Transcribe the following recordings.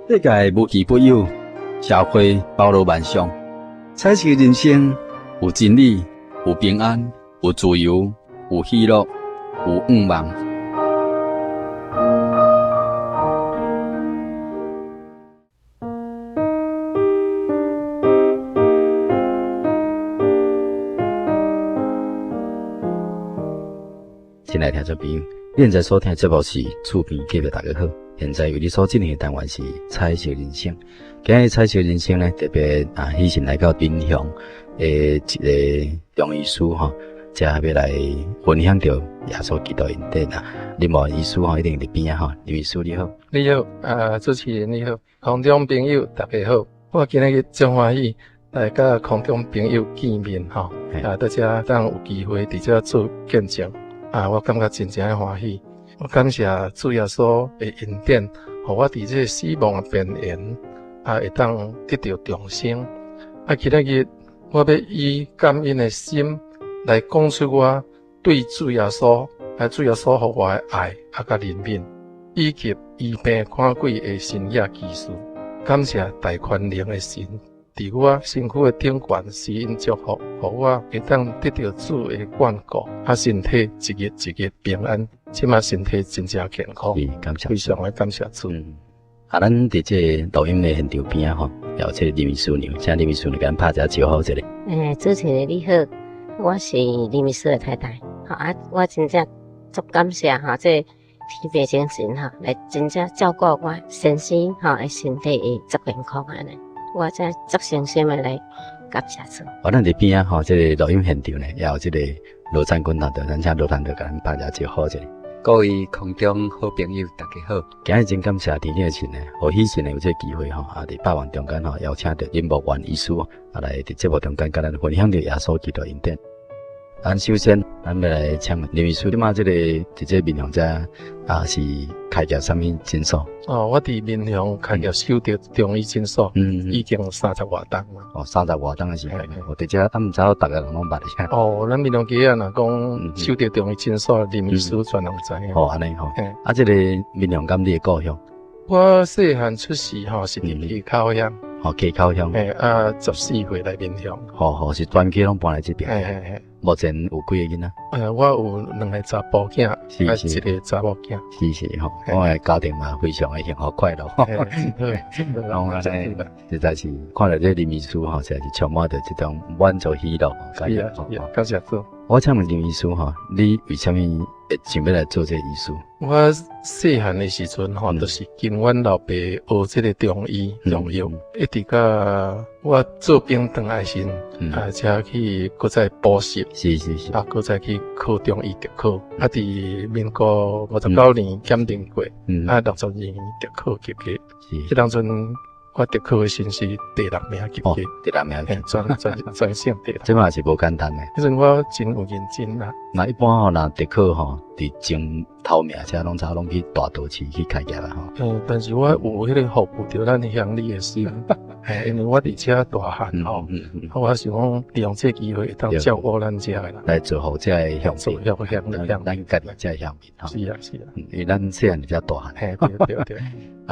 世界无奇不有，社会包罗万象。彩色人生有真理，有平安，有自由，有喜乐，有愿望。亲爱的听众朋友，你现在所听的节目是厝边隔壁大家好。现在为你所进行的单元是彩色人生。今日彩色人生呢，特别喜讯来到民雄的一个中医师哈，才要来分享到耶稣基督恩典啊。林某医师哈，一定伫边啊哈，林医师你好。你好，主持人你好，空中朋友大家好，我今日真欢喜来甲空中朋友见面哈，大家当有机会伫遮做见证我感觉真正欢喜。我感谢主耶稣的恩典，互我伫这死亡的边缘会当得到重生。今日我要以感恩的心来讲出我对主耶稣，主耶稣互我的爱甲怜悯，以及医病看鬼的神业奇事。感谢大权能的神，伫我身躯的顶悬施恩祝福，互我会当得到主的眷顾，身体一日一日平安。即马身体真正健康，非常的感谢主。咱伫这录音的现场边啊，有这林秘书娘，请林秘书娘甲咱拍一下招呼一下。主持人你好，我是林秘书的太太。我真正足感谢这天父精神来真正照顾我身心的身体会足健康安尼。我真足诚心的来感谢主。咱伫边啊，这个录音现场呢，也有这个罗占军团队，咱请罗团队甲咱拍一下招呼一下。各位空中好朋友，大家好！今日真感谢伫你的群呢，和喜讯呢有这个机会伫百万中间邀请到林木元医师来伫节目中间甲咱分享到耶稣基督恩典。咱首先，咱要来请问林医师，你嘛这个伫这民雄遮是开业什么诊所？我伫民雄开业守着中医诊所，已经30外档了。30外档的时间，我伫遮毋知道大家人拢捌一下。咱民雄街若讲守着中医诊所，林医师全拢知影。安尼这个民雄敢你的故乡？我细汉出世是伫溪口乡。溪口乡。14岁来民雄。是全区拢搬来这边。目前有几个囡仔？我有2个查甫囝，一个查某囝。是我的家庭嘛非常的幸福快乐。实在是看到这林秘书实在是充满着这种满足喜乐。感谢主。我请问林医师你为什么会想要来做这个医师？我细汉的时阵就是跟阮老爸学这个中医中药，一直到我做兵回来时，才去搁再补习，搁再去考中医特考，伫民国59年检定过，60年特考及格，迄当阵。我特考的成绩第6名及格，第6名，全省第6。这嘛是无简单的。迄阵我真有认真啦。那一般若特考伫前头名，车拢去大都市去开业啦但是我有迄个服务着咱乡里的事，因为我伫遮大汉我想讲利用这机会当照顾咱遮的啦，来做好这个乡民，咱家己这个乡民是啊，因为咱细汉遮大汉。对。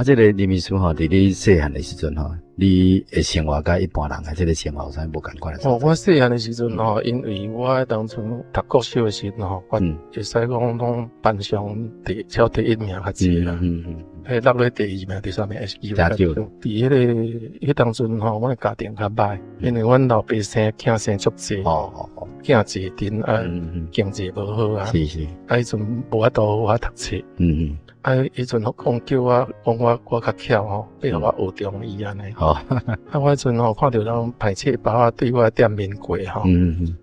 这个林秘书伫你细汉的时阵你的生活甲一般人的这个生活有啥无共款的？我细汉的时阵因为我当初读国小的时我会使讲拢班上超第1名较济啦。落咧第2名、第3名是有。伫迄当阵阮的家庭较歹，因为阮老爸囝生足济，囝济阵经济无好啊。迄阵无法度我读册。迄阵讲叫我较巧要互我学中医安尼。我迄阵看到人歹册包对我点面过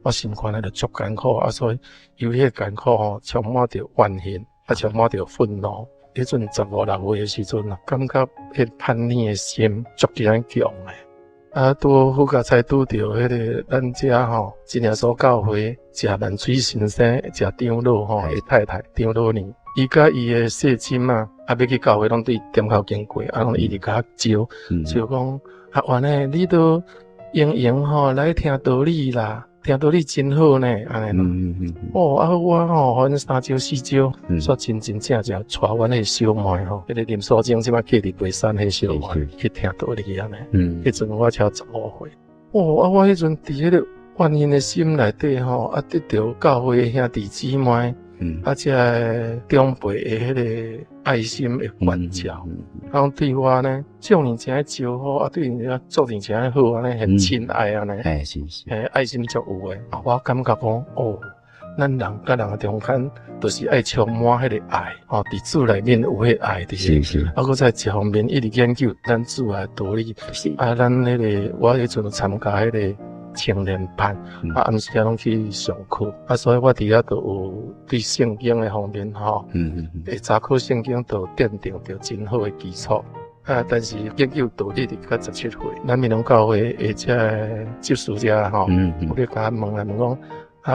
我心肝就足艰苦所以由迄个艰苦充满着怨恨，充满着愤怒。迄阵15、16岁的时阵感觉迄叛逆的心足强的。拄好佳才拄着迄个咱遮真耶稣教会食万水先生食长老的太太张老年。伊甲伊的细亲要去教会，拢对店口经过，拢一直甲招，就讲原来你都用来听道理啦，听到你真好呢，安尼哦，啊我吼，反正3招4招，煞真正带阮迄小妹吼，迄个林素贞即摆去伫北山迄小妹去听到你安尼，迄阵我才15岁，哦，啊我迄阵伫迄个万幸的心内底吼，啊得到教会的兄弟姊妹。啊，这长辈的迄个爱心的管教，然后对我呢，少年真招好，啊，对人家做人真好安尼，很亲爱安尼，是，爱心足有诶。我感觉讲，哦，咱人甲人中间，就是爱充满迄个爱，吼，伫主内面有迄个爱伫，是，啊，搁在一方面一直研究咱主诶道理，啊，咱迄个我迄阵参加迄个。青年班，暗时拢去上课，所以我伫遐都有对圣经的方面吼，会查考圣经都奠定着真好的基础。但是研究道理伫到17岁，咱闽南教会的这执事者吼，我咧甲问讲，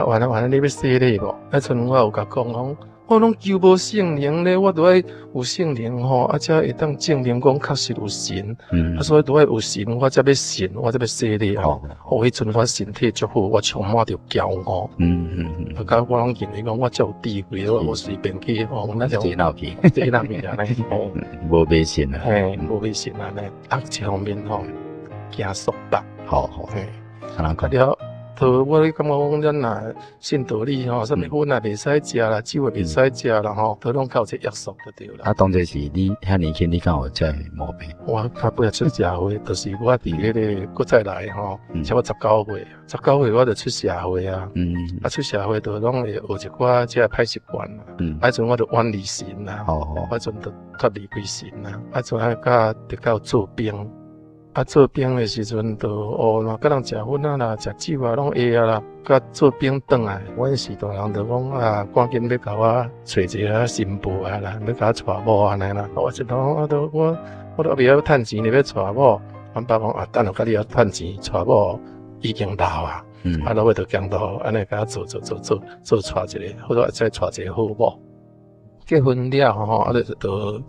完了，你要洗礼无？迄阵我有甲讲。我拢求无圣灵咧，我都爱有圣灵吼，啊，才会当证明讲确实有神。所以都爱有神，我才要信，我才要洗礼吼。迄阵我身体足好，我充满着骄傲。甲我拢认为讲我才有智慧，我随便去吼，那种闹皮安尼，无迷信啊，无迷信安尼，啊，这方面吼，行束缚，好，甲了。我咧感觉讲，咱若信道理吼，啥物粉也袂使食啦，酒也袂使食啦吼，都拢靠这约束就对啦。啊，当这是你遐年轻，你敢有这毛病？我较尾出社会，就是我伫迄个搁再来吼，差不多19岁我就出社会啊。啊，出社会就拢会学一寡这歹习惯啦。啊，阵我就远离神啦。啊，阵就脱离开神啦。啊，阵得到做兵。啊，做兵的时阵就若甲人食粉啊啦，食酒啊，拢会啊啦。甲做兵转来，阮时代人就讲啊，赶紧要甲我找一个新妇啊啦，要甲我娶某安尼啦。我就讲，我都后壁要趁钱，你要娶某。阮爸讲啊，等下甲你要趁钱，娶某已经老啊。啊，老尾就讲到安尼甲我做娶一个，或者再娶一个好某。结婚了吼，啊，就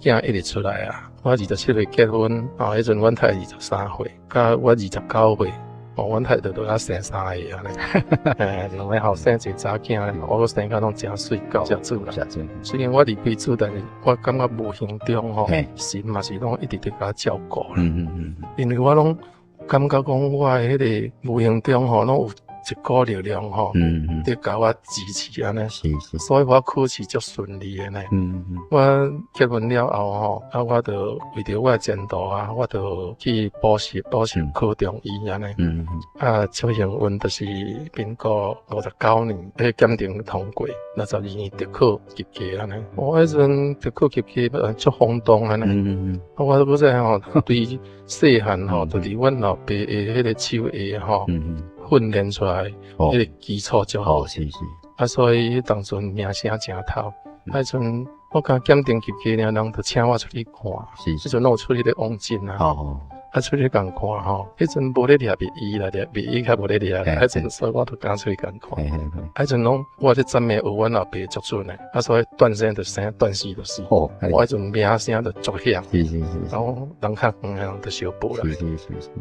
囝一直出来啊。我27岁结婚，迄阵阮太23岁，甲我29岁，阮太都甲生3个安尼。2个后生一个查囝，我生甲拢真水够，真主啦。虽然我离开主，但是我感觉无形中吼，神嘛是拢一直伫甲我照顾啦。因为我拢感觉讲，我迄个无形中吼，拢有一股力量吼，伫甲我支持安尼，所以我考试足顺利的呢。我结婚了后吼，啊，我就为着我的前途啊，我就去补习考中医安尼。啊，超幸运就是民国59年，迄检定通过，62年特考及格安尼。我迄阵特考及格足轰动安尼。啊，我搁再吼，对细汉吼，就伫阮老爸的迄个手艺吼。训练出来，迄个基础就好，啊，所以当阵名声真透。迄阵我甲检定及格了，人就请我出去看，迄阵我出去咧往诊啊，啊出去共看吼。迄阵无咧掠鼻医啦，掠鼻医较无咧掠。迄阵所以我就敢出去共看。迄阵拢我咧赞美学阮老爸足准诶，啊所以断生就生，断死就死。我迄阵名声就足响，然后人较远诶人就小报啦。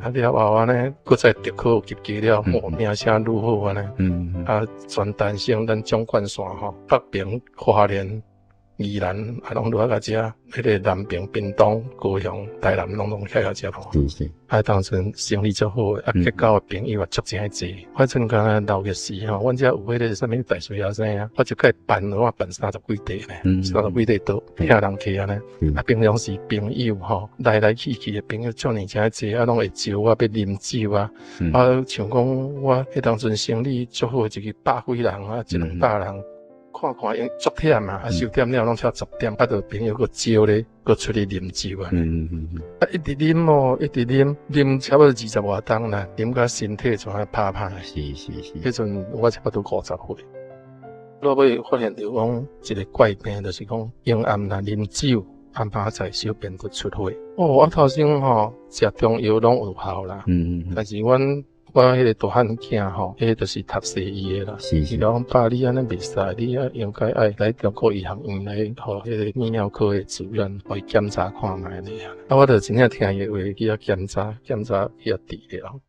啊了后安尼，搁再特考及格了，名声愈好安尼。啊全单省咱总冠线吼，北平、花莲。宜兰啊，拢落啊遮，迄个南平、屏东、高雄、台南，拢遐个遮跑。啊，当阵生意足好，啊，结交的朋友也足真侪。我阵间老个时吼，阮遮有迄个啥物大水啊生啊，我就甲伊办30几地呢，30几地都遐人去安尼。啊，平常时朋友吼，来来去去的朋友足真侪，啊，拢会招我要啉酒啊。啊，像讲我迄当阵生意足好，一个100几人啊，100-200人。看因足忝嘛，啊收点了拢超10点，啊，就朋友个招咧，个出去啉酒啊。啊，一直啉哦，一直啉差不多20外冬啦，啉甲身体全趴趴。迄阵我差不多50岁，落尾发现着讲一个怪病，就是讲阴暗啦啉酒，暗晡在小便就出血。我头先吼食中药拢有效啦，但是我迄个大汉囝吼，迄就是读西医的啦。伊讲爸，你安尼袂使，你应该爱来中国医学院来，互迄个泌尿科的主任来检查看卖咧。啊，我就真正听伊话去检查去治疗。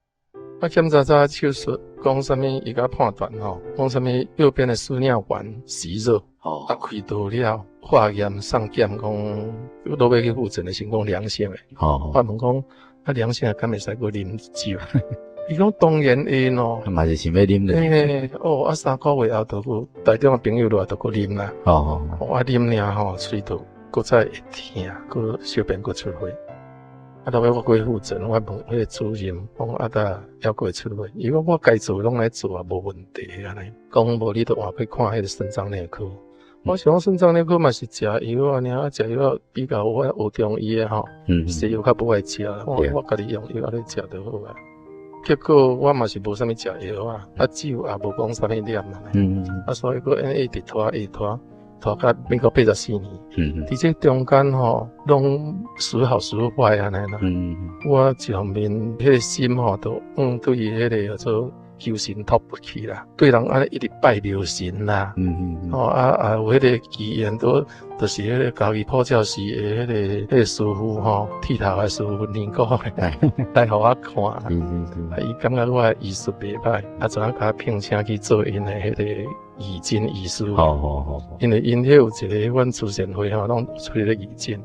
我检查查手术，讲啥物伊甲判断吼，讲啥物右边的输尿管息肉，开刀了，化验送检讲，落尾去复诊的时讲良性的，我问讲良性的敢会使搁啉酒？伊讲当然会咯，嘛是想要啉咧。3个月后就有台中的朋友落来就搁啉啦。我啉尔吼，喙都搁再会疼，搁小便搁出血。落尾我过去复诊，我问迄个主任讲呾还过会出血，伊讲我该做拢来做啊，无问题安尼。讲无你着换去看迄个肾脏内科。我想讲肾脏内科嘛是食药啊，尔食药比较有中医的吼，西药较不爱食，我家己用药咧食就好啊。结果我嘛是无啥物食药啊，酒也无讲啥物念啊，所以佫一直拖到民国84年，伫这中间吼，拢时好时坏安尼啦。我一方面迄个心吼，都对于迄个叫做求神托不起啦，对人安尼一直拜留神啦。有迄个机缘就是迄个家己普教寺的迄个师傅吼，剃头的师傅年过来互我看，伊感觉我医术袂歹，就甲我聘请去做因的迄个义诊医师。因为因迄有一个阮慈善会吼，拢出去咧义诊，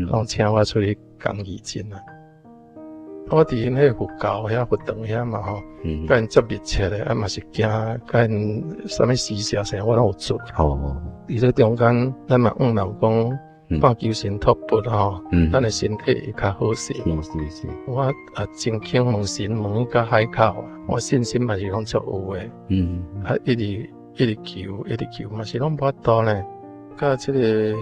拢请我出去讲义诊啊。我伫因迄个佛教遐佛堂遐嘛吼，甲因接密切咧，嘛是惊甲因啥物施舍啥我拢有做。伫这中间，咱嘛有讲，看求神托钵吼，咱的身体会较好势。我真肯问神问到海口啊，我信心嘛是拢足有诶。一直求，嘛是拢无法度呢。甲这个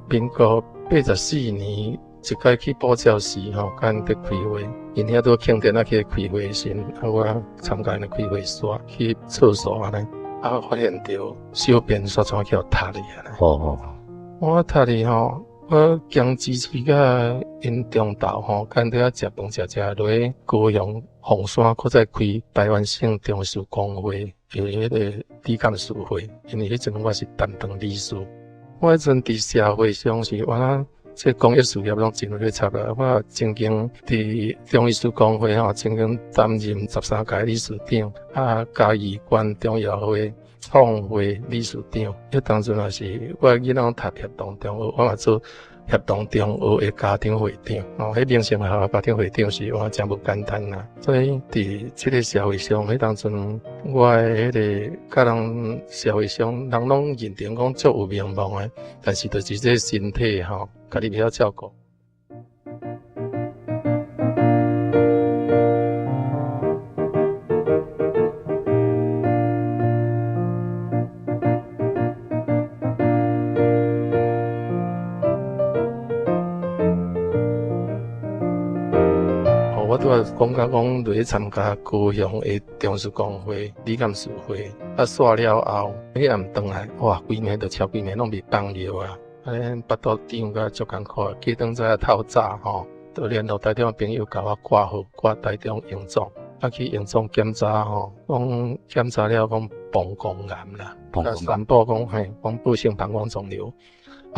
民国84年。一届去布教寺吼，甲因伫开会，因遐拄庆典去开会时，我参加因开会所去厕所安尼，发现着小便刷刷去塌哩安尼。我塌哩吼，我经支持甲因中昼吼，甲因伫遐食饭食落高雄凤山，搁再开台湾省中士公会，有迄个理监事会，因为迄阵我是担当理事，我迄阵伫社会上是这公益事业拢真热切啦！我曾经伫中医师公会曾经担任13届理事长，嘉义县中药会创会理事长。迄当阵也是我囡仔读协同中学，我嘛做协同中学的家庭会长。迄名声好家庭会长是我真无简单啦。所以伫这个社会上，迄当阵我的迄个甲人社会上人拢认定讲足有名望的，但是就是这身体吼。家己袂晓照顾。我拄仔讲落去参加高雄的中士公会、理监事会，煞了后，迄暗转来，哇，规暝就超规暝拢袂放尿啊！安尼腹肚胀甲足艰苦，记当早透早吼，就联络台中的朋友甲我挂号，挂台中营总，去营总检查吼，讲检查了讲膀胱癌啦，宣布讲讲部性膀胱肿瘤，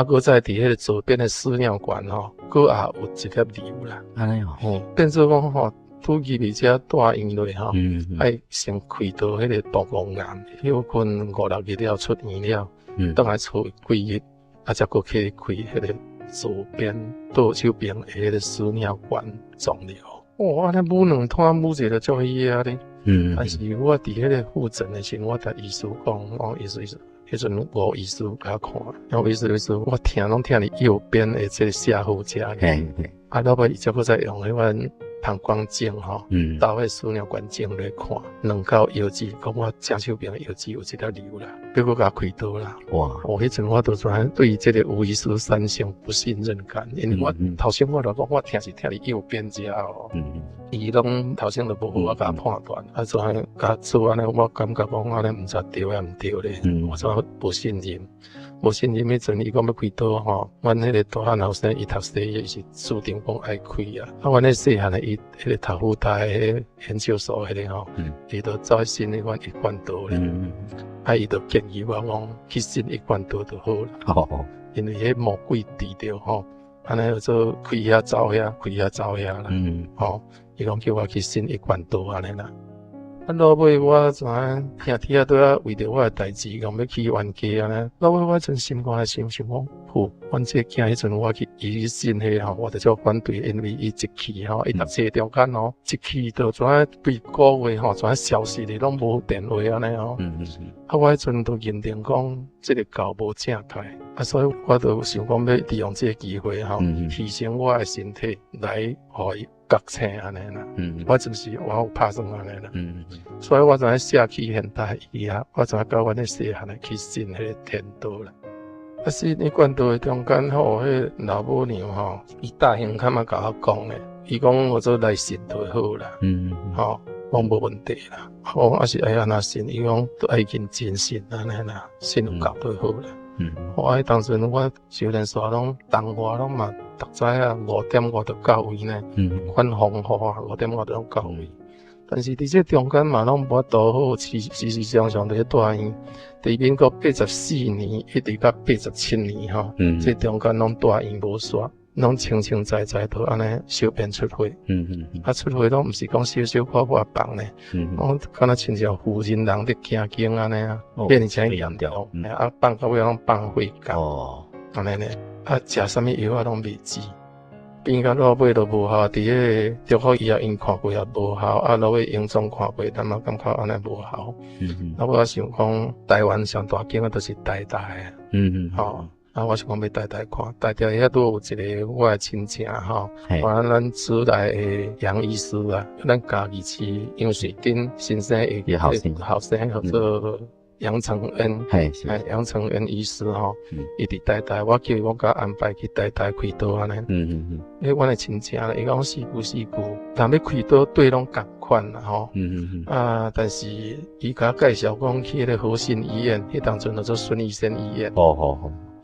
搁再伫迄个左边的输尿管吼，搁也有一粒瘤啦，安尼变做讲吼，拄入去遮大院内吼，爱先开刀迄个膀胱癌，休困5-6日了出院了，倒来厝几日。才搁去开迄个左边右手边的迄个输尿管肿瘤。哇！安尼母2摊母一个足喜啊咧。但是我伫迄个复诊的时候，我甲医师讲，医师，迄阵无医师甲我看，然后医师我听拢听你右边的这个下腹遮咧。到尾伊才搁再用迄款膀胱镜吼，到迄输尿管镜来看，2到腰子，讲我正手边腰子有一粒瘤啦，结果甲开刀啦。哇！迄阵我都全对这个吴医师3性不信任感，因为我头先我就讲，我听是听你右边遮哦，伊拢头先都无好我甲判断，全甲做安尼，我感觉讲安尼毋知对也毋对咧，我全不信任。无信任迄阵，伊讲要开刀吼，阮迄个大汉后生伊读西医是注定讲爱开啊。阮迄细汉的伊迄个读复旦迄研究所迄个吼，伊都走去新迄款一贯刀咧。伊就建议我讲去新一贯刀就好啦。因为迄魔鬼治着吼，安尼做开遐走遐，开遐走遐啦。伊讲叫我去新一贯刀安尼啦。老尾我怎兄弟仔都要为着我的代志，讲要去冤家安尼。老尾我真心肝想讲，好，阮这囝迄阵我去伊信迄吼，我就叫反对，因为伊一去吼，伊读册中间吼，一去就怎几个月吼，怎消失哩，拢无电话安尼吼。啊，我迄阵都认定讲，这个教无正解，啊，所以我就想讲要利用这个机会吼，牺牲我的身体来互伊觉醒安尼啦。我就是我有拍算安尼啦。所以我才写去现代医学，我才教阮的细汉来去信迄个天道啦。啊，是你管道的中间吼，迄老母娘吼，伊大兄较嘛甲我讲咧，伊讲我做来信就好啦。吼，讲无问题啦。我讲啊是爱安那信，伊讲都爱紧真信安尼啦，信有够就好啦。我迄当时我修炼山拢东华拢嘛，逐早啊5:5就到位呢。反风雨啊，5:5就到位。但是伫这中间嘛，拢无法度好，时常伫咧大院，伫民国84年一直到87年吼，这中间拢大院无煞，拢清清在都安尼小便出血。啊出血拢毋是讲小破放咧，我敢若亲像妇人人伫行经安尼啊，变成严重，啊放到尾拢放血膏，安尼咧，啊食啥物药啊拢未治。变甲老尾都无效，伫个中国医学院看过也无效，啊老尾永宗看过，但嘛感觉安尼无效。啊我想讲台湾上大间啊，都是台大的。吼，啊我想讲要台看，台大遐都有一个我的亲戚吼，咱厝内的杨医师啊，咱家己市杨水镇新生的后生叫做杨承恩，杨承恩医师吼，伊伫台大，我叫伊我甲安排去台大开刀安尼。因为阮的亲戚咧，伊讲四句，但要开刀对拢共款啦吼。啊，但是伊甲我介绍讲去迄个和信医院，迄当阵叫做孙医生医院。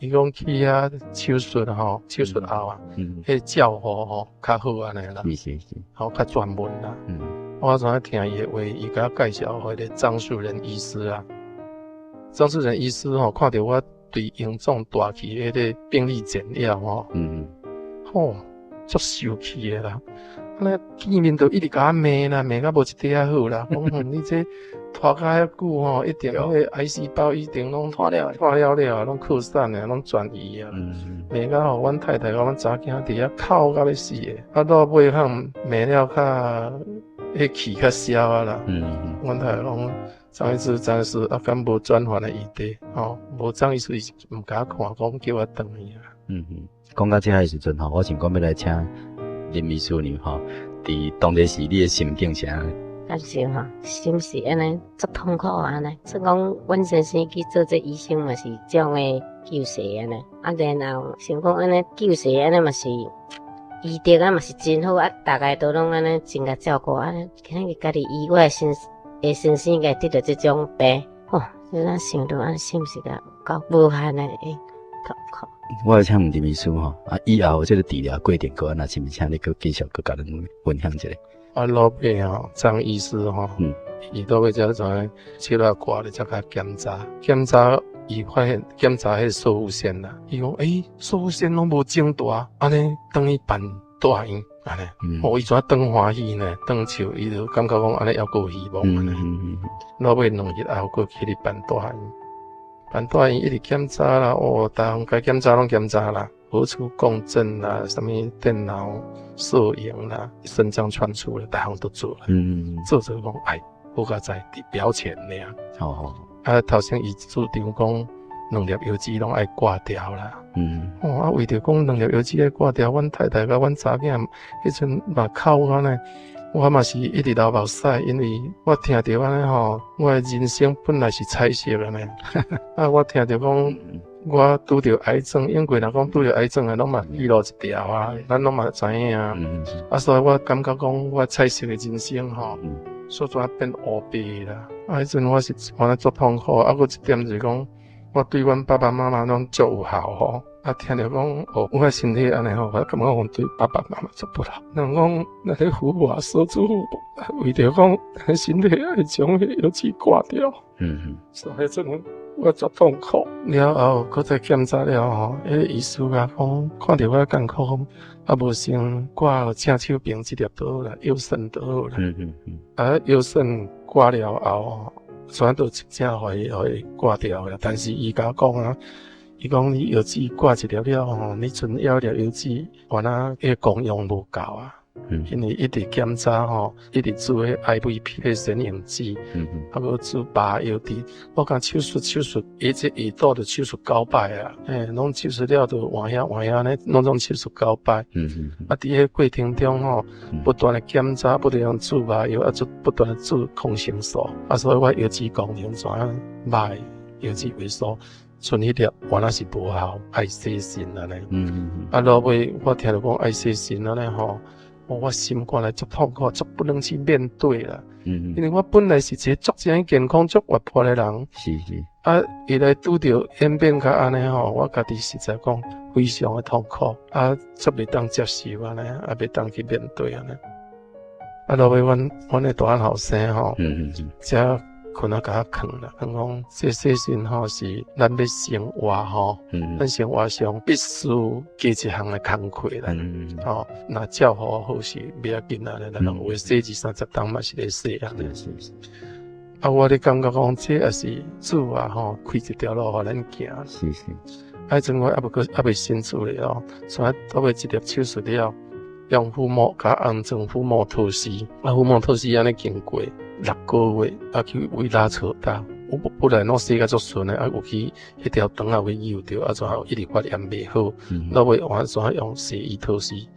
伊讲去遐手术吼，手术后啊，迄照护吼较好安尼啦，好较专门啦。我怎听伊的话，伊甲我介绍迄个张树仁医师啊。张树仁医师吼，看到我对严重大起迄个病历简要吼，吼，足受气的啦。安尼见面就一直甲我骂啦，骂甲无一点好啦。讲你这拖甲遐久吼，一定迄个癌细胞一定拢拖了，拢扩散的，拢转移啊。骂甲吼，阮太太甲阮查囝伫遐哭甲要死的，啊到尾喊骂了较，迄气较消啊啦。阮太太讲。张医师暂时啊，敢无转换的余地，吼，无张医师毋敢看，讲叫我转去啊。讲到这个时阵吼，我想讲要来请林医师娘吼，伫当地时你的心境是安尼？感受吼，心是安尼，足痛苦安尼。所以讲，阮先生去做这医生嘛是这样的救世安尼，啊然后想讲安尼救世安尼嘛是。医德啊嘛是真好啊，大家都拢安尼真甲照顾安尼，今日家己医我的先生应该得到这种病，哦，就咱想到安心是个够无限的痛苦。我要请问林医师吼，啊以后这个治疗过程个安那是毋是请你搁继续搁甲咱分享一下？啊老爸吼，张医师吼，伊倒尾才怎切了挂咧，才甲检查伊发现检查迄射护线啦，伊讲射护线拢无肿大，安尼等于办大院。安尼，伊怎当欢喜呢？当笑，伊就感觉讲安尼还佫有希望安尼。老尾2日后，佫去办大院，办大院一直检查啦，逐项该检查拢检查啦，核磁共振啦，什么电脑摄影啦，肾脏穿出啦，逐项都做了。做讲好甲在伫表前尔。好。啊，头先伊主张讲2粒药剂拢爱挂掉啦。啊，为着讲2粒药剂爱挂掉，阮太太甲阮查囝迄阵嘛哭安尼，我嘛是一直流目屎，因为我听着安尼吼，我的人生本来是彩色安尼。啊，我听着讲我拄着癌症，因为若讲拄着癌症啊，拢嘛记录一条啊，咱拢嘛知影啊。啊，所以我感觉讲我彩色的人生吼，煞怎变乌白啦？啊，迄阵我是安尼足痛苦，啊，佫一点就是讲。我对阮爸爸妈妈拢足有效吼，啊听着讲，哦，我身体安尼吼，我感觉我对爸爸妈妈足不好。人讲那咧父母所祖父母，为着讲身体爱将迄药剂挂掉，所以真的我足痛苦。了后，搁再检查了吼，迄医师甲讲，看着我艰苦，啊无先挂正手柄这粒倒啦，腰肾倒啦。腰肾挂了后，虽然都直接互伊挂掉啦，但是伊甲我讲啊。伊讲你药剂挂一粒了吼，你剩要粒药剂，原来迄功用无够啊。因为一直检查吼，一直做迄 IVP 的显影剂，啊无做拔药滴，我讲手术，伊这胰岛的手术9摆啊，拢手术了就换遐呢，拢总手术9摆。啊，伫迄过程中吼，不断的检查，不断用做拔药，啊，不断的做抗生素，啊，所以我药剂功能怎样歹，药剂萎缩。剩迄粒原来是无效，爱洗肾安尼。啊，落尾我听到讲爱洗肾安尼吼，我心肝来足痛苦，足不能去面对啦。因为我本来是一个足正健康、足活泼的人。是。啊，伊来拄着演变甲安尼吼，我家己实在讲非常的痛苦，啊，足袂当接受安尼，啊，袂当去面对安尼。啊，落尾阮的大汉后生吼，才。困啊，甲囥啦！讲这细肾吼是咱要生活吼，咱生活上必须加一项的工课啦。吼，那照顾好是不要紧啊，咱有诶洗20-30档嘛是咧洗啊。啊，我咧感觉讲这也是主啊吼，开一条路互咱行。是。啊，阵我还未新厝咧哦，所以到尾一粒手术了，用腹膜甲安装腹膜透析，啊，腹膜透析安尼经过。6个月啊，去为拉扯大，我不然我洗甲足顺诶，啊有去迄条肠啊会扭着，啊然后一直发炎袂好，那尾我转用西医透析，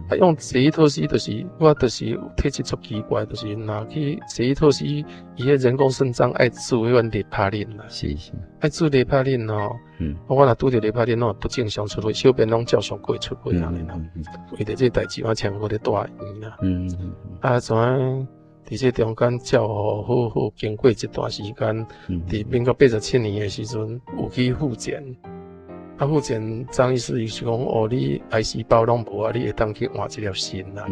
啊用西医透析就是我就是体质足奇怪，就是若去西医透析，伊迄人工肾脏爱注迄款利帕林啦，是，爱注利帕林吼，我若拄着利帕林，我不正常出血，小便拢照常过出血安尼啦，为着这代志我请我咧大医啦，啊转。伫这中间照顾好，经过一段时间，伫民国87年的时阵，有去复检。啊，复检张医师伊是讲，哦，你癌细胞拢无啊，你会当去换一粒肾啦。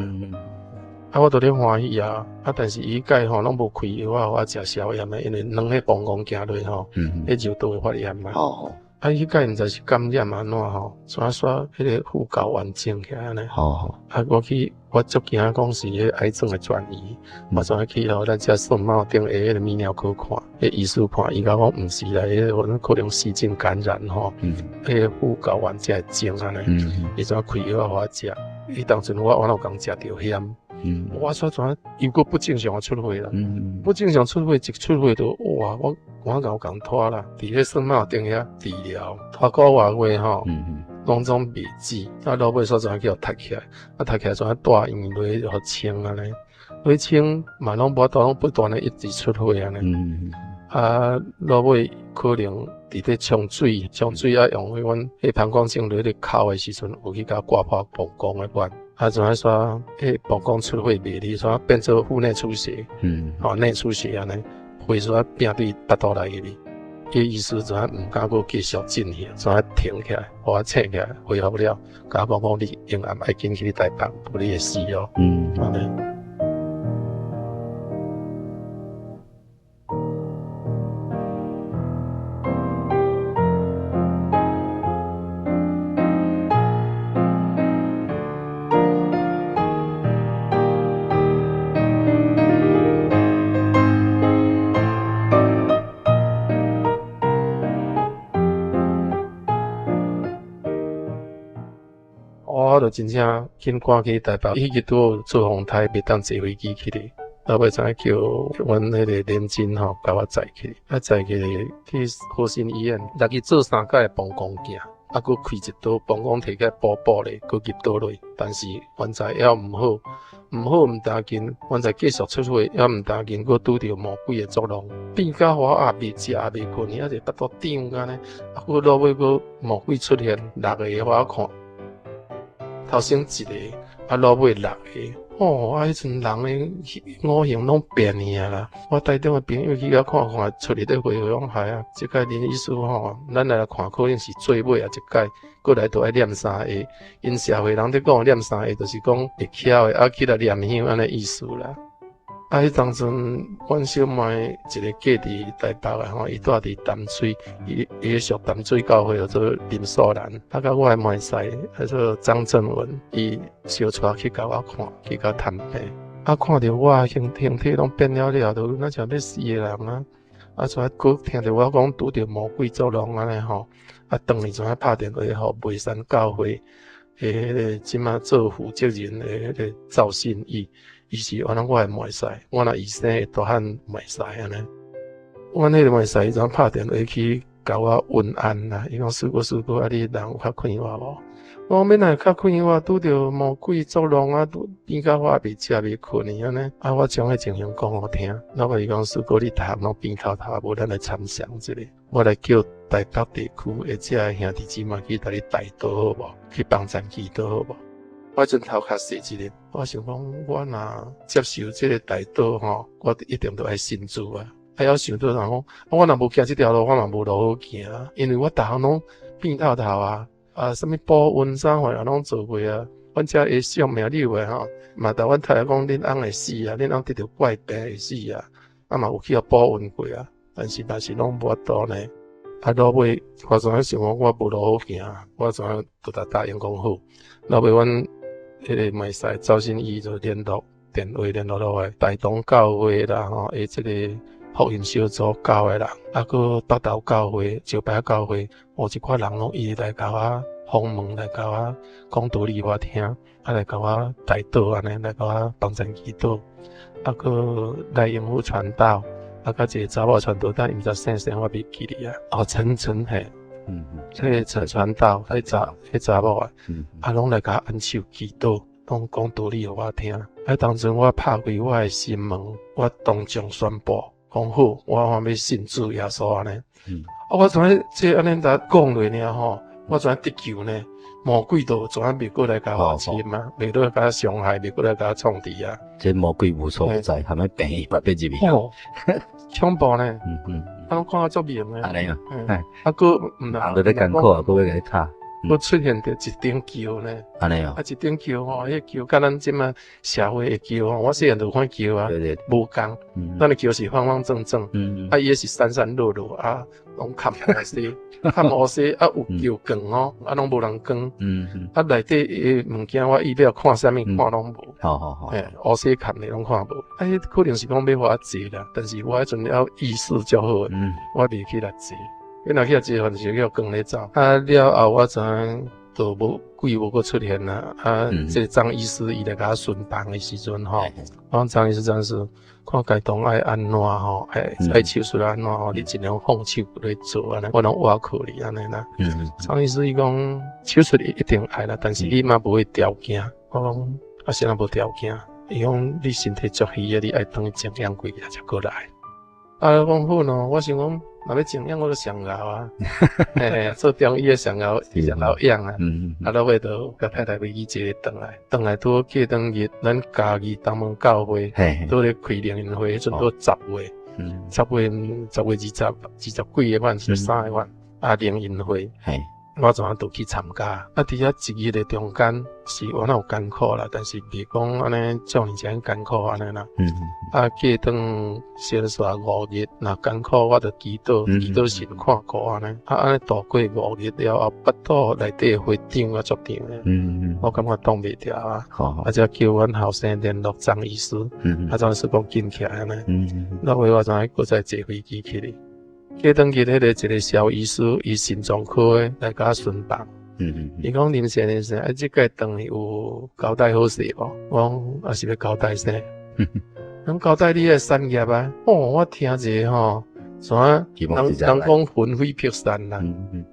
啊，我都咧欢喜啊，啊，但是伊介吼拢无开药啊，我食消炎的，因为两个膀胱行落吼，迄肉都会发炎嘛。啊，迄个毋知是感染安怎吼，怎刷迄个副睾丸肿起来呢？啊，我足惊讲是迄癌症的转移，我怎去吼，咱遮顺茂顶下迄个泌尿科看，迄医师看，伊甲讲毋是啦，迄可能细菌感染吼，迄个副睾丸才会肿安尼，伊怎开药互我食，伊当阵我有讲食着险。我怎又搁不正常出血啦，不正常出血一出血就哇，我共拖啦，伫迄顺茂顶遐治疗，拖个月吼，拢总袂止，啊老尾所怎叫踢起来，啊踢起来怎大院落互清安尼，落清嘛拢无倒拢不断的一直出血安尼，啊老尾可能伫咧冲水啊用迄阮迄膀胱镜落咧哭的时阵，有去甲挂破膀胱的管。啊，怎说？迄膀胱出血袂利，怎变做腹内出血？内出血安尼，血怎变对腹肚内去哩？迄意思怎毋敢搁继续进行，怎停起来，互我醒起来，恢复了，甲我讲你永远爱紧去台北，不然你会死哦。安尼。我就真正紧赶去台北，迄日拄好做风台，袂当坐飞机去哩。后尾才叫阮迄个连真吼，甲我载去，载去和信医院，落去做3届膀胱镜，啊，佮开一刀膀胱摕起来补咧，佮入倒落。但是原在还毋好，毋打紧，原在继续出血，还毋打紧，佮拄着魔鬼的作弄，变甲我也袂食也袂困，还是腹肚胀安尼，啊，佮落尾佮魔鬼出现6个互我看。头先1个，啊，落尾6个，迄阵人诶五行拢变去啊啦！我台中诶朋友去遐看看，出嚟咧回讲海啊，即届林医师咱来看可能是最尾啊，即届过来都爱念三下。因社会人咧讲念三下，就是讲会巧诶，起来念香安尼意思啦。迄当阵，阮小妹一个嫁伫台北啊，伊住伫淡水，伊属淡水教会叫做林素兰，甲我诶妹婿叫做张正文，伊小带去甲我看，去甲探病，看着我形体拢变了，都那像要死诶人啊！跩佫听着我讲拄着魔鬼作弄安尼吼，当年跩拍电话互梅山教会迄个即马做负责人诶迄个赵信义。伊是我诶妹婿，我那医生会大汉妹婿安尼。阮迄个妹婿伊怎拍电话去甲我问安啦？伊讲师哥，你人有较快活无？我讲免哪会较快活，拄着魔鬼作弄啊，变甲我未食未困去安尼。我将迄情形讲互听，然后伊讲师哥，你逐项拢变头头，无咱来参详一下。我来叫台北地区或者诶兄弟姊妹去甲你带导好无？去帮咱祈祷好无？我阵头壳细一日，我想讲，我若接受这个大道吼，我一定都爱信主啊！要想到人讲，我若无行这条路，我嘛无路好行啊！因为我逐项拢变透透啊，什么保温啥货啊，拢做过啊。阮遮会相命理话吼，嘛甲阮太太讲，恁翁会死啊，恁翁得着怪病会死啊，嘛有去保温过啊，但是拢无法度呢。落尾我怎想讲，我无路好行，我怎都答应讲好。落尾阮迄个妹婿赵信义就联络落来台东教会啦吼，即个福音小组教的人，佫北投教会、石牌教会，有一寡人拢伊来甲我访问，来甲我讲道理我听，来甲我带导安尼，来甲我帮衬祈祷，佫来应付传道，甲一个查某传道，但毋知姓我袂记哩啊。陈嘿。迄个传道，迄查某啊，拢来甲我按手祈祷，拢讲道理互我听。当阵我拍开我诶心门，我当众宣布，讲好，我要信主耶稣安尼。我怎即安尼甲讲落呢吼？我怎得救呢？魔鬼都怎袂过来甲我侵啊？袂过来甲伤害，袂过来甲创敌啊？这魔鬼无所不在，还没病嘛变入去。恐怖呢？拢看足明诶。安尼啊？佫人都咧艰苦啊，佫要甲你卡。佫出现着一顶桥呢？安尼哦。一顶桥吼，迄桥甲咱即马社会诶桥吼，我细汉就看桥啊，无共。咱诶桥是方方正正，伊也是山山路路啊，拢坎乌西，坎乌西有桥光吼，拢无人光。内底诶物件我意了看啥物看拢无。好。乌西坎诶拢看无。迄可能是讲要互我坐啦，但是我迄阵了意识较好诶，我袂去来坐。伊若去啊，坐，反正叫光咧走。了后我知影都鬼无佫出现啦。这张医师伊来甲我巡房诶时阵吼，我讲张医师真是看家当爱安怎吼，爱手术安怎吼，你尽量放手来做安尼，我拢挖苦你安尼啦。张医师伊讲手术一定爱啦，但是你嘛无条件。我讲啥无条件？伊讲你身体足虚诶，你爱等静养几日才过来。讲好喏，我想讲。若要静养，我就上熬啊！做中医诶上熬养啊！落尾就甲太太飞机坐转来拄好过当日，咱家己东门教会拄咧开联谊会，迄阵拄10月，10月20几个晚，13个晚联谊会。我怎都去参加，伫遐一日的中间是我有艰苦啦，但是袂讲安尼像以前艰苦安尼啦。过当先煞5日，若艰苦我就祈祷神看顾安尼，安尼度过5日了后，腹肚内底会长啊足长诶。我感觉挡袂牢啊，才叫阮后生联络张医师，张医师讲紧起来安尼。那尾我跩搁再坐飞机去哩。过当日迄个一个小医师，伊心脏科诶来甲我巡房。伊讲林先生，即届当去有交代好势无？我讲也是要交代啥？咱交代你诶产业啊！我听者吼，人讲魂飞魄散啦，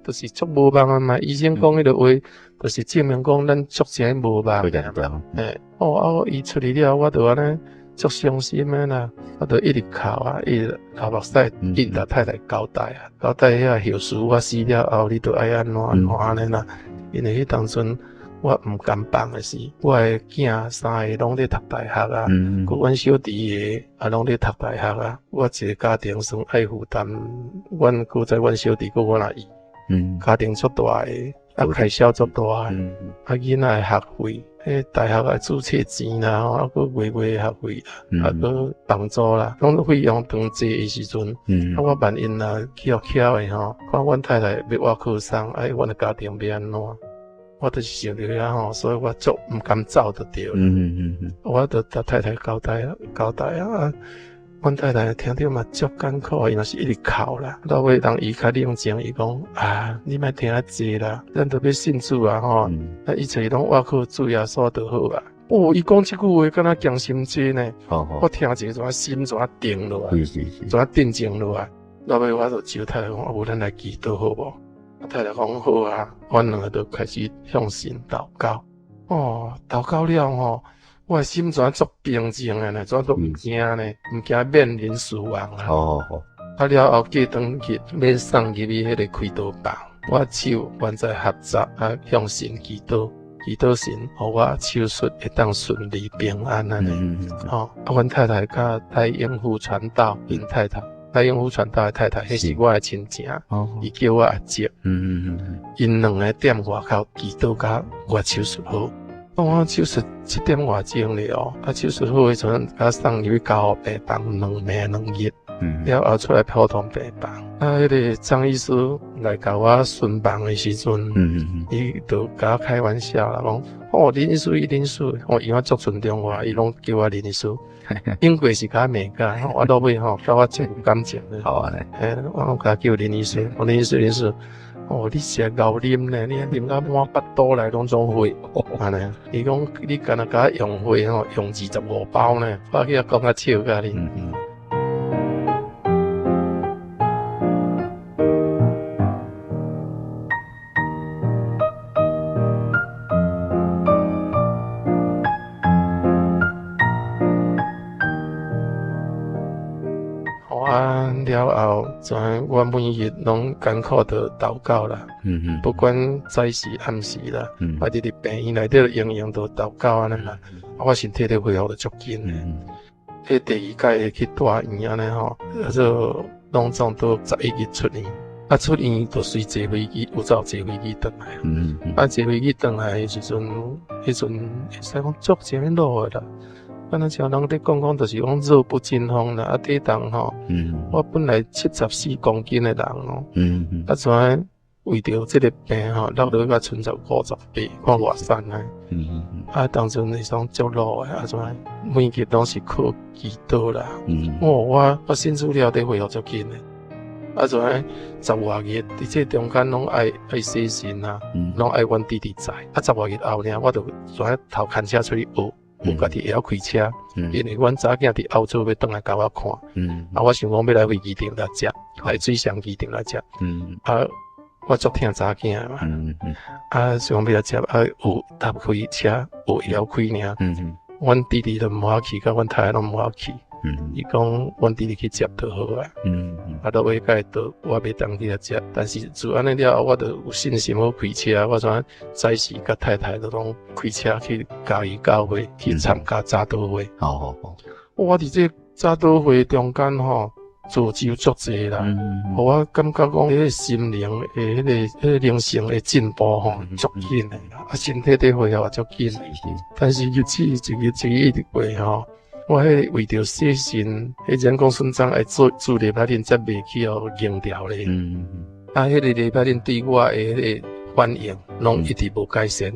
都是足无望啊嘛。医生讲迄个话，就是证明讲咱足真无望。伊出去了，我就安尼。足伤心诶啦，我就一直哭啊，一直流目屎，一直甲太太交代啊，交代遐后事我死了后，你着爱安怎安尼啦。因为迄当阵我毋甘放的是，我的囝3个拢咧读大学啊，阮小弟个也拢咧读大学啊。我一个家庭算爱负担，搁在阮小弟搁我阿姨，家庭足大个，啊开销足大个，啊囡仔的学费，迄大学的注册钱啦，啊搁月学费啦，啊搁房租啦，拢费用当济的时阵，啊我万一若巧的吼，看阮太太要我靠送，哎，阮的家庭要安怎？我就是想着遐吼，所以我足毋甘走就对了。我着甲太太交代啊，阮太太听着嘛足艰苦，伊嘛是一直哭啦。到尾当伊较冷静，伊讲啊，你莫听遐济啦，咱着要信主啊吼，啊一切拢我靠主耶稣就好啊。哦，伊讲即句话敢若强心剂呢，我听一个心怎定落来，怎定静落来。到尾我就求太太讲，无咱来祈祷好无？太太讲好啊，阮两个就开始向神祷告。哦，祷告了吼，我的心怎足平静的呢？怎都毋惊呢？毋惊面临死亡啊！啊了后过转去，要送入去迄个开刀房，我手原在合作啊，向神祈祷，祈祷神，互我手术会当顺利平安安尼。啊，阮太太甲戴英夫传道，因太太。戴英夫传道的太太，迄是我的亲情，伊叫我阿姐。因两个踮外口祈祷，甲我手术好。我手术7点外钟了哦，啊手术好的时阵，甲送入去加护病房2暝2日，了后出来普通病房。啊，迄个张医师来甲我巡房的时阵，伊就甲我开玩笑啦，讲哦林医师，哦伊我足尊重我，伊拢叫我林医师。英国是甲美甲，我到尾吼，甲我真有感情的。好啊嘞，我甲叫林医师，林医师，哦，你是会熬啉呢？你啉到满腹肚内拢总血，安尼。伊讲你敢若甲用血吼，用25包呢，我去讲较笑甲你。了后，我每日拢艰苦的祷告啦，不管早时暗时啦，我伫病院内底营养都祷告安尼啦，我身体都恢复得足紧诶。迄第2届去大院安尼吼，就拢总都11日出院，啊出院就随坐飞机，有坐坐飞机转来，啊坐飞机转来诶时阵，会使讲足前路诶啦。敢若像人咧讲，就是讲弱不禁风啦。啊，抵当吼，我本来74公斤的人哦，啊，怎为着这个病吼，落到个剩58，看偌瘦呢。啊，当阵是讲足路的，啊，怎每日拢是靠祈祷啦。我新资料得恢复足紧的。啊，怎10外日伫这中间拢爱洗身啊，拢爱阮弟弟在。啊，10外日后呢，我就怎头牵车出去学。有家己会晓开车，因为阮查囝伫澳洲要倒来甲我看，啊，我想讲要来飞机场来接，来水上机场来接，啊，我足疼查囝嘛，啊，想要来接，啊，有搭开车，有会晓开尔，阮弟弟都毋好去，甲阮太太拢毋好去，伊讲阮弟弟去接就好啊，啊，到尾甲伊倒，我袂当去来接，但是自安尼了后，我就有信心好开车，我怎早时甲太太都拢开车去嘉义教会去参加早祷会。我伫这早祷会中间吼，造就足济啦，互我感觉讲迄个心灵诶，迄个灵性诶进步吼，足紧诶啦，啊，身体得恢复也足紧。但是日子一日一直过吼。我迄为着洗身，迄人工孙长爱做礼拜天才袂去互硬掉咧。啊，迄个礼拜天对我诶迄个反应，拢一直无改善。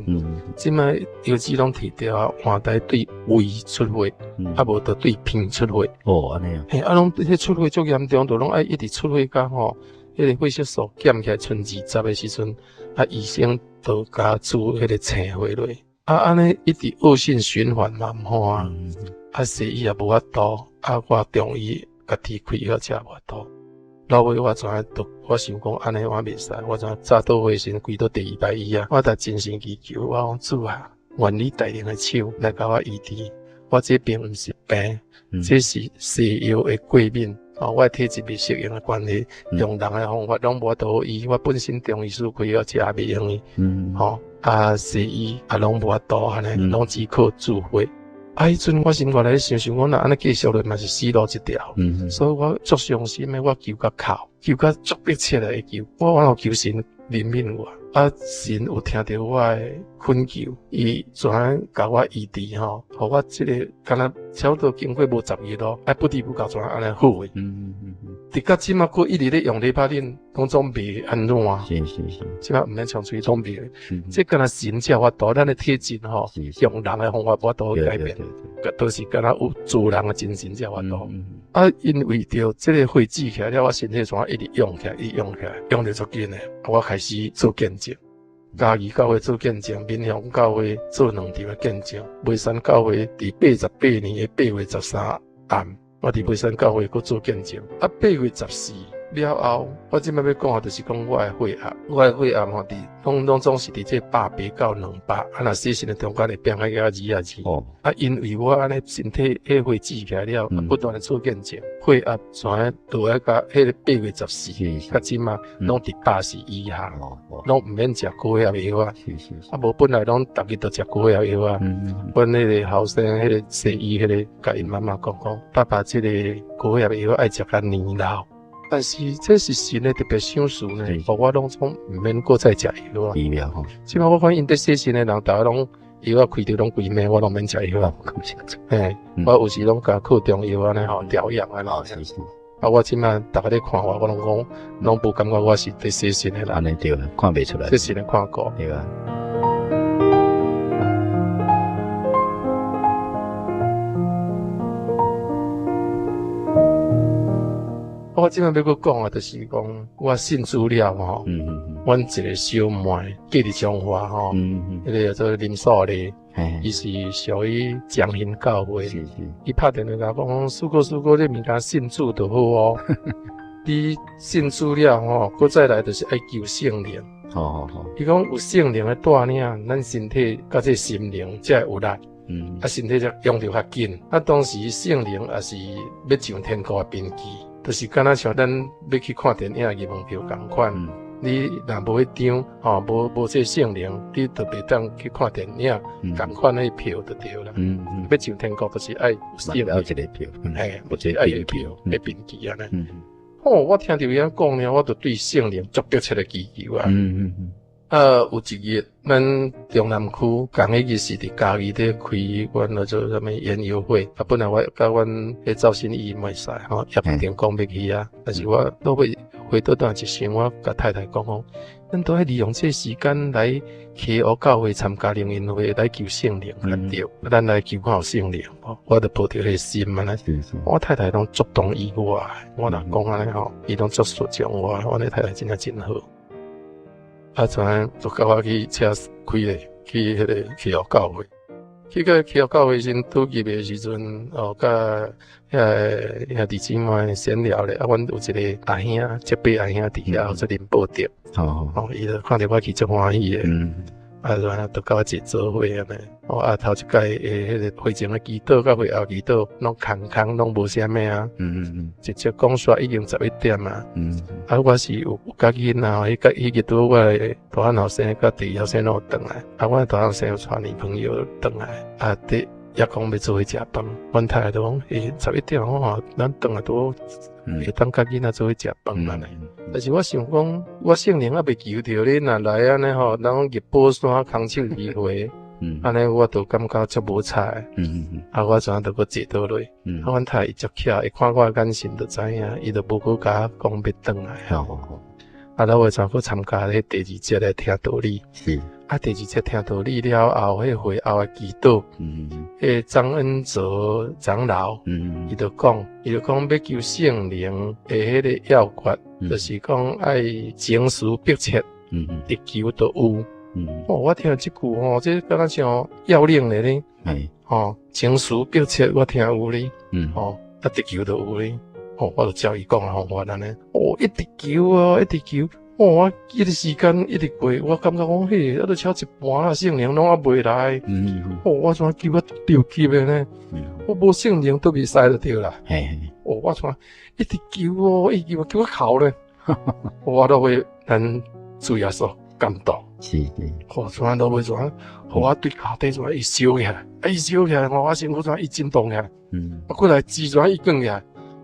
即摆油脂拢提掉，换台对胃出血，啊无就对脾出血。安尼啊？嘿，啊，拢迄出血足严重，就拢爱一直出血甲吼，迄个血色素减起来剩20诶时阵，啊，医生就甲注迄个青血落。啊，安尼一直恶性循环嘛，毋好啊。啊，西医也无法度，啊，我中医家己开药食无法度。老尾我怎我想讲安尼我袂使，我怎早祷会先跪到第2摆医啊，我才真心祈求，我讲主啊，愿你带领的手来甲我医治，我这病毋是病，这是西药的过敏。我体质未适应的关系，用人的方法拢无法度医，我本身中医师开药食也未用伊，西医拢无法度安尼，拢只靠自费。迄阵我心肝来想，我若安尼继续落嘛是死路一条，所以我足伤心的，我求甲哭，求甲足迫切的求，我往后求神怜悯我。神有听到我的恳求，伊全甲我医治互我这个敢若差不多经过无10日咯，不知不觉全安尼好诶。直到即马佫一直咧用礼拜天，拢总袂安怎？是，即马毋免长吹总袂。即敢若神才法度，咱的体质用人的方法无法度改变，都是敢若有自然的精神才法度。因为着这个火煮起来了，我身体全一直用起来，用得足紧诶，我开始做见证。嘉义教会做见证，闽乡教会做2场的见证，眉山教会伫88年的8月13暗，我伫眉山教会佫做见证。8月14了后，我即摆要讲就是讲我的血压拢总是伫这100到200，若死神的中间会变较2。因为我安尼身体血煮起来了，不断的做见证，血压全落来到迄个8月14，到即马拢伫80以下，拢毋免食高血压药啊。无本来拢逐日都食高血压药啊。阮迄个后生迄个西医迄个甲因妈妈讲，爸爸即个高血压药爱食到年老。但是这是神的特别赏赐呢，我拢总毋免搁再食药啊。即摆我看因得细心的人，逐个拢药开着拢规暝，我拢免食药啊。我有时拢甲靠中药安尼调养安尼。我即摆逐个咧看我拢讲，拢无感觉我是得细心的人。安尼对啦，看袂出来。细心的看过。对啊。我即摆要搁讲就是讲我信主了吼，阮一个小妹嫁伫彰化吼，迄个叫做林素丽，伊是属于江兴教会，伊拍电话甲我讲，师哥，你物件信主就好哦，你信主了吼，搁再来就是爱求圣灵，伊讲有圣灵的带领，咱身体甲这心灵才会有力。身体才用着较紧。当时圣灵也是要上天国的边机。就是敢若像咱要去看电影的门票同款，你若无迄张无这圣灵，你就袂当去看电影同款迄票就对啦。要上天国就是爱有圣灵，一个票，或者爱个票要边机安尼。我听到伊安讲呢，我就对圣灵足迫切的祈求啊。有一日，咱中南区同迄日是伫嘉义咧开阮叫做啥物研游会，本来我甲阮迄赵新义袂使约定讲要去啊，但是我落尾回倒转一想，我甲太太讲咱都爱利用这时间来去学教会参加灵恩会，来求圣灵较对，咱来求看有圣灵，我就抱着迄个心安尼。我太太拢足同意我，我若讲安尼伊拢足顺从我，我那太太真正真好。全就甲我去车开咧，去迄个祈福教会。去个祈福教会时，拄入的时阵，甲兄弟姊妹闲聊咧。阮有一个阿兄，接辈阿兄伫遐，做林宝德。伊就看到我去足欢喜诶。然后就甲我一做伙安尼。头一届迄个会前的祈祷甲会后祈祷，拢空拢无啥物啊。直接讲煞已经11点啊。我是有甲囡仔，迄日拄我的大汉后生甲第二后生拢有转来。我大汉后生有带女朋友转来。也讲要做伙食饭，阮太太就讲11点咱转来都会当甲囡仔做伙食饭安尼。但是我想讲，我圣灵还未求着你，若来安尼咱入宝山空手离会，安尼我就感觉足无彩。我怎就搁坐倒落。阮太太伊足巧，伊看我眼神就知影，伊就无搁甲我讲要转来。咱会怎搁参加迄第二节来听道理。第二节听道理了后，迄会后的祈祷，迄张恩泽长老，伊就讲要求圣灵的迄个要诀，就是讲爱情绪迫切，直求就有。我听即句这敢若像要领的呢。情绪迫切，我听有哩。直求就有哩。我就照伊讲的方法安尼。一直求一直求。我迄个时间一直过，我感觉讲都超一半啊，圣灵拢还未来。我怎求我着急的呢？我无圣灵都袂使就对啦。哦，我怎一直救我，一直救我哭咧，我都会咱主耶稣感动。是是，哦，怎都会怎，我对脚底怎伊烧起来，伊烧起来，我身躯怎伊震动起来，过来指怎伊卷起来，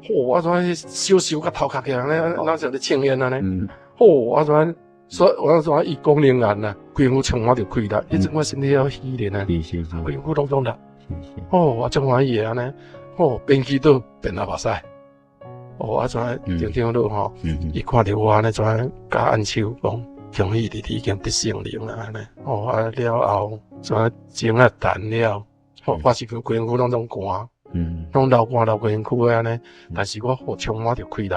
我怎烧甲头壳起来咧，那像咧青烟啊咧，我怎所以我怎伊功能眼啊，规副充满着气力，迄阵我身体要虚练啊，规副拢力，我真欢喜安尼，边祈祷边阿目屎，我怎听听到吼，伊看到我安尼怎甲按手讲。恭喜你已经得圣灵啦！安尼，了后怎情啊淡了，我是规身躯拢种寒，拢流汗流规身躯的安尼，但是我充满着气力，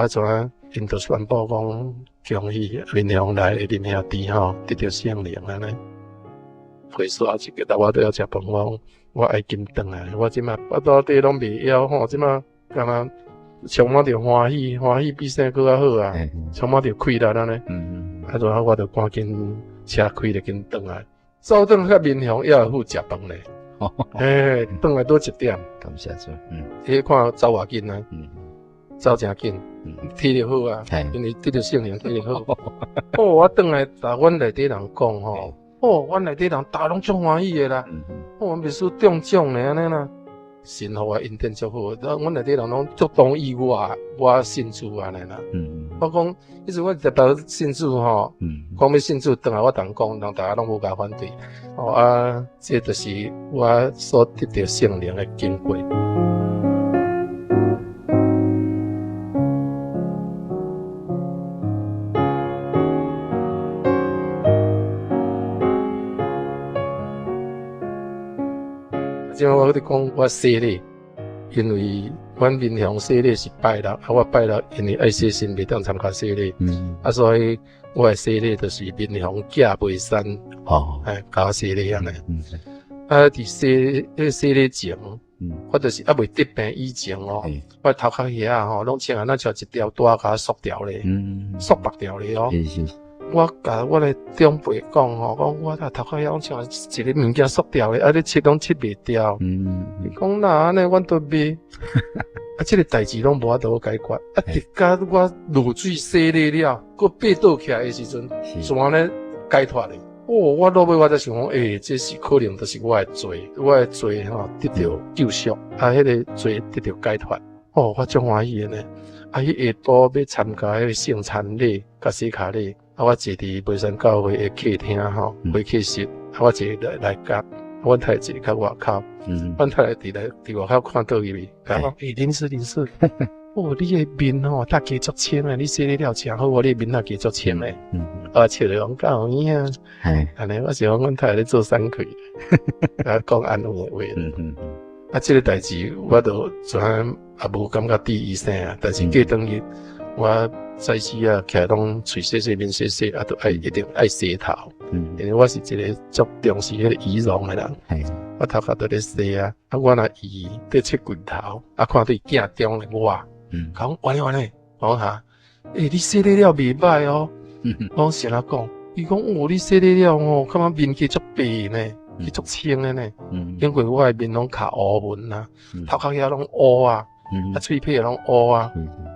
怎因就宣布讲恭喜民雄来的恁兄弟吼得到圣灵安尼。回刷一个，我都要食饭，我爱紧转来，我即马巴肚底拢袂枵吼，即马干嘛充满着欢喜，欢喜比啥搁较好啊，充满着气力安尼。然后我就赶紧车开就紧转来，走转去民雄也有食饭咧。转来多1点，感谢主。迄看走偌紧啊，走真紧，体力好啊，因为得到圣灵体力好。我转来甲阮内底人讲吼，阮内底人大拢足欢喜的啦。我秘书中奖咧安尼啦。神互我因典足好，阮内底人拢足同意我信主安尼啦。我讲，迄阵我特别信主吼，讲要信主，当下我同讲，人大家拢无甲反对。这就是我所得到圣灵的经过。即摆我咧讲我洗礼，因为阮民雄洗礼是拜六，我拜六因为爱洗身袂当参加洗礼，所以我的洗礼就是民雄架背山，搞洗礼安尼。伫洗礼前，我就是还未得病以前我头壳遐吼，拢像安那像一条带甲缩掉咧，缩白掉咧我甲我的长辈讲吼，讲我头壳遐像一个物件缩掉咧，你切拢切袂掉。伊讲那安尼，阮都袂。这个代志拢无法度解决。直到我落水洗礼了，佮爬倒起来的时阵，怎咧解脱咧？我落尾我才想讲，这是可能就是我的罪吼得到救赎，迄个罪得到解脱。我足欢喜的呢。迄下晡要参加迄个圣餐礼、甲洗脚礼。我坐伫梅山教会的客厅吼，会客室，我坐来甲，阮太太坐较外口，阮太太伫外口看倒入去，讲林师，你的面吼，大家足清诶，你洗礼了真好，你的面也加足清诶，我笑着讲干有影，安尼我是讲阮太太咧做三亏，讲安慰话，这个代志我都全也无感觉第一声啊，但是过当日我。早时起来拢嘴洗面洗，都一定爱洗头。因为我是一个足重视迄个仪容的人。我头壳都咧洗啊，我若伊咧切骨头，看到伊镜中的我，讲完咧，讲哈，你洗礼了袂歹哦。我先来讲，伊讲你洗礼了看嘛面气足白呢，去足清的呢。因为我的面拢卡乌纹啊，头壳遐拢乌啊，喙皮也拢乌啊，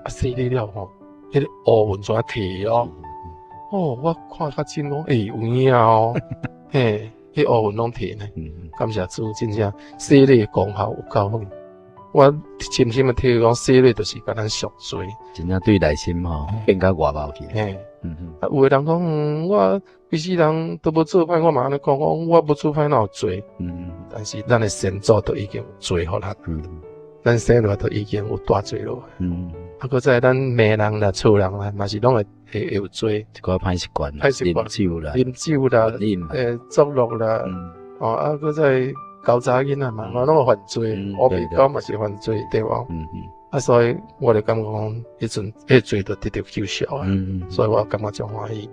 洗礼了迄个乌纹怎剃我看较真讲，有影迄乌纹拢剃呢。感谢主，真正洗礼功效有够好。我深深的体会讲，洗礼就是甲咱赎罪，真正对内心变甲外貌去。有的人讲，我规世人都无做歹，我嘛安尼讲，我无做歹哪有罪？但是咱的先祖都已经有罪互咱，咱生落都已经有大罪咯。搁再咱骂人啦、臭人啦，嘛是拢会有罪。一个歹习惯，啉酒啦，作乐啦，搁再搞查囡仔嘛，拢会犯罪。我被告嘛是犯罪，对无？所以我就感觉讲，迄阵迄罪都得到救赎啊。所以我感觉足欢喜。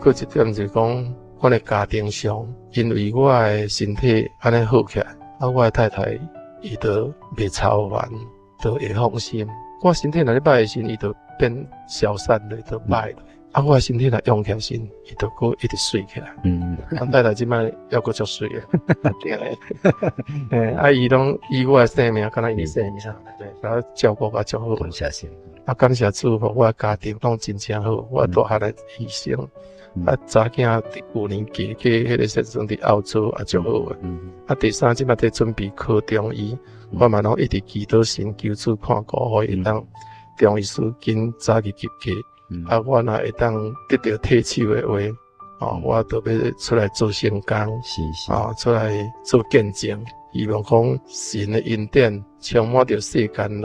搁一点就是讲，我的家庭上，因为我的身体安尼好起来，我的太太伊都袂操烦，都会放心。我身体若咧歹的时，伊就变消散咧，就歹咧。啊，我身体若用起来时，伊就佫一直水起来。咱太太即摆还佫足水诶，对诶。啊，伊拢以我诶生命，敢若伊生命，对，甲照顾甲足好。感谢神。啊，感谢主，我诶家庭拢真正好，我大汉诶医生。啊，查囝5年级去迄个先生伫澳洲也足好诶。啊，第三即摆在准备考中医，我嘛拢一直祈祷神求主看顾，互伊当中医师紧早去入去。啊，我若会当得到退休诶话，我就要出来做圣工，出来做见证，希望讲神诶恩典充满着世间人，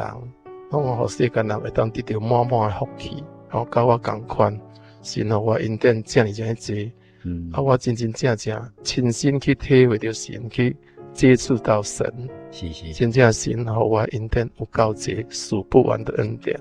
拢互世间人会当得到满满诶福气，甲我共款。神互我恩典遮尔济，啊，我真正亲身去体会着神，去接触到神，真正神互我恩典有够济，数不完的恩典，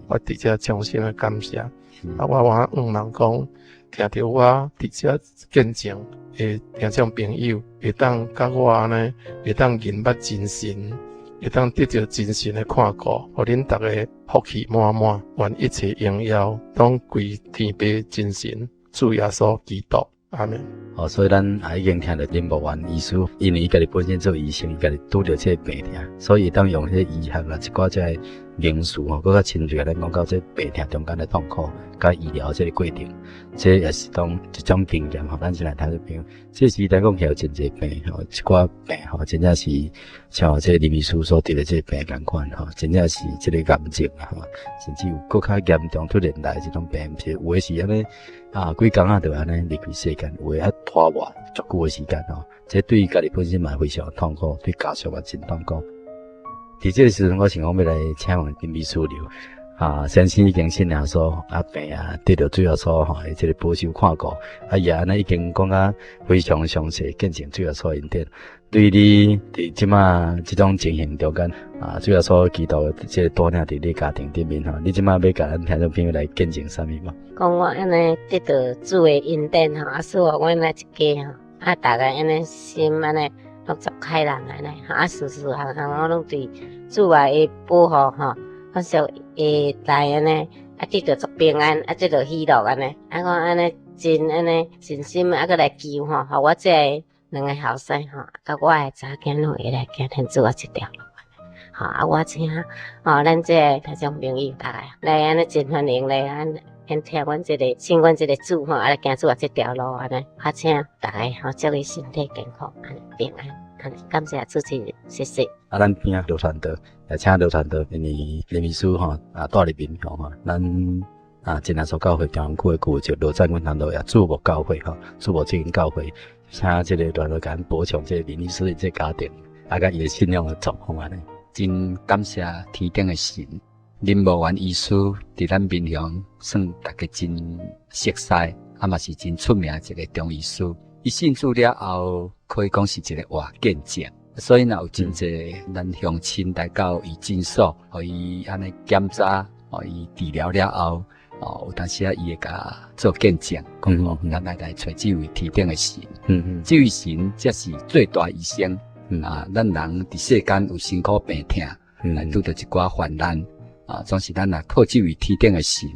我伫遮衷心的感谢。啊，我望人讲，听着我伫遮见证的听众朋友，会当甲我安尼，会当认捌真神。会当得到真神的看顾，互恁大家福气满满，愿一切荣耀拢归天父真神主耶稣基督。阿门。所以咱已经听到林博元医师，因为伊家己本身做医生，伊家己拄着这个病痛，所以当用迄医学啊一寡这个名词佫较亲切，咱讲到这病痛中间的痛苦，甲医疗这个过程，这也是当一种经验咱先来听这病，这是咱讲有真济病一寡病真正是像这林医师所得的这个病共款真正是这个癌症甚至有佫较严重突然来这种病，有的是安尼几工就安尼离开世间，有的拖磨足久的时间这对于家己本身嘛非常痛苦，对家属嘛真痛苦。伫这个时阵，我想讲要来请问林秘书了先生已经信仰说病得到主要所这个保守看顾也安尼已经讲非常详细见证主要所恩典。对你伫即马这种情形中间主要所祈祷这个多领伫你家庭顶面你即马要甲咱听众朋友来见证啥物嘛？讲我安尼得到主的恩典使我阮那一家大家安尼心安尼拢足开朗安尼事事项项我拢对主的保护我说会来安尼得到足平安得到喜乐安尼我安尼真安尼真心佫来求互我这两个后生甲我的查囝拢会来行天主这条路我请咱这听众朋友大家来安尼真欢迎来先听阮这个信阮这个主来行主这条路安尼请大家祝伊身体健康安尼平安感谢主持人，谢谢。咱边刘传道，也请刘传道，因为林秘书带入民雄咱真耶稣教会中央区的旧就罗赞阮传道也主牧教会主牧这间教会，请这个传道甲咱补充这个林秘书的这个家庭，甲伊的信仰的状况安尼。真感谢天顶的神，林博元医师伫咱民雄算大家真熟悉，嘛是真出名一个中医师。伊信主了后，可以讲是一个活见证，所以若有真济咱乡亲来到伊诊所，互伊安尼检查，互伊治疗了后，有当时伊会甲做见证，讲咱来找这位天顶的神，这位神才是最大医生。咱人伫世间有辛苦病痛，来拄到一寡患难，总是咱若靠这位天顶的神，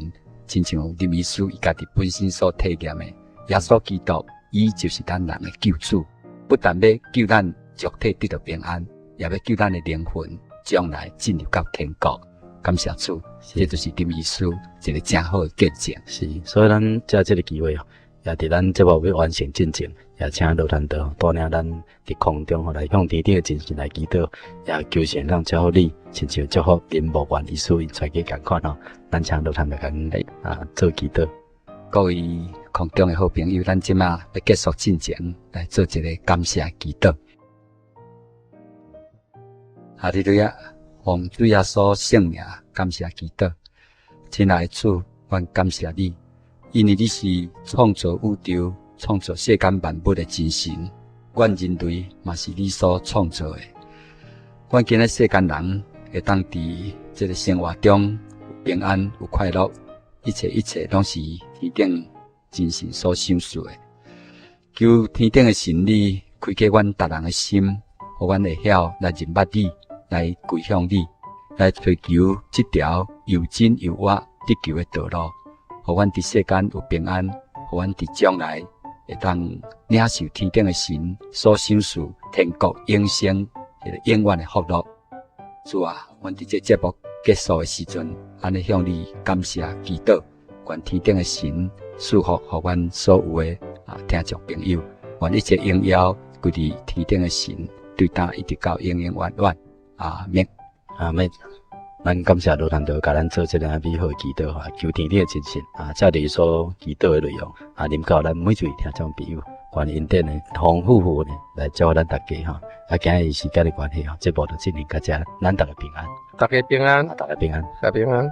亲像林医师伊家己本身所体验的耶稣基督。伊就是咱人的救主，不但要救咱肉体得到平安，也要救咱的灵魂将来进入到天国。感谢主，这就是林医师一个真好的见证。是，所以咱借这个机会也伫咱节目要完成进程，也请刘传道带领咱伫空中来向天顶的真神来祈祷，也求神让祝福你，亲像祝福林博元医师因全家共款咱请刘传道甲咱做祈祷。各位空中的好朋友，咱即马要结束进程，来做一个感谢祈祷。哈利路亚，奉主耶稣圣名感谢祈祷。亲爱的主，阮感谢你，因为你是创造宇宙、创造世间万物的真神，阮人类嘛是你所创造的。阮今日世间人会当伫这个生活中有平安、有快乐。一切拢是天顶真神所赏赐的。求天顶的神力开启阮逐人的心，互阮会晓来认捌你，来归向你，来追求这条又真又活得救的道路。互阮伫世间有平安，互阮伫将来会当领受天顶的神所赏赐天国永生永远的福乐。主啊，阮伫这节目结束的时阵，安尼向你感谢祈祷，愿天顶的神赐福互阮所有的听众朋友，愿一切荣耀归伫天顶的神，对答一直到永永远远。阿免，阿免。咱感谢罗传道甲咱做这个美好的祈祷求天顶的真神照你所祈祷的内容临到咱每一位听众朋友，愿因顶呢丰富呢来教咱大家今日时间的关系节目就进行到这，咱大家平安，大家平安，大家平安，大家平安。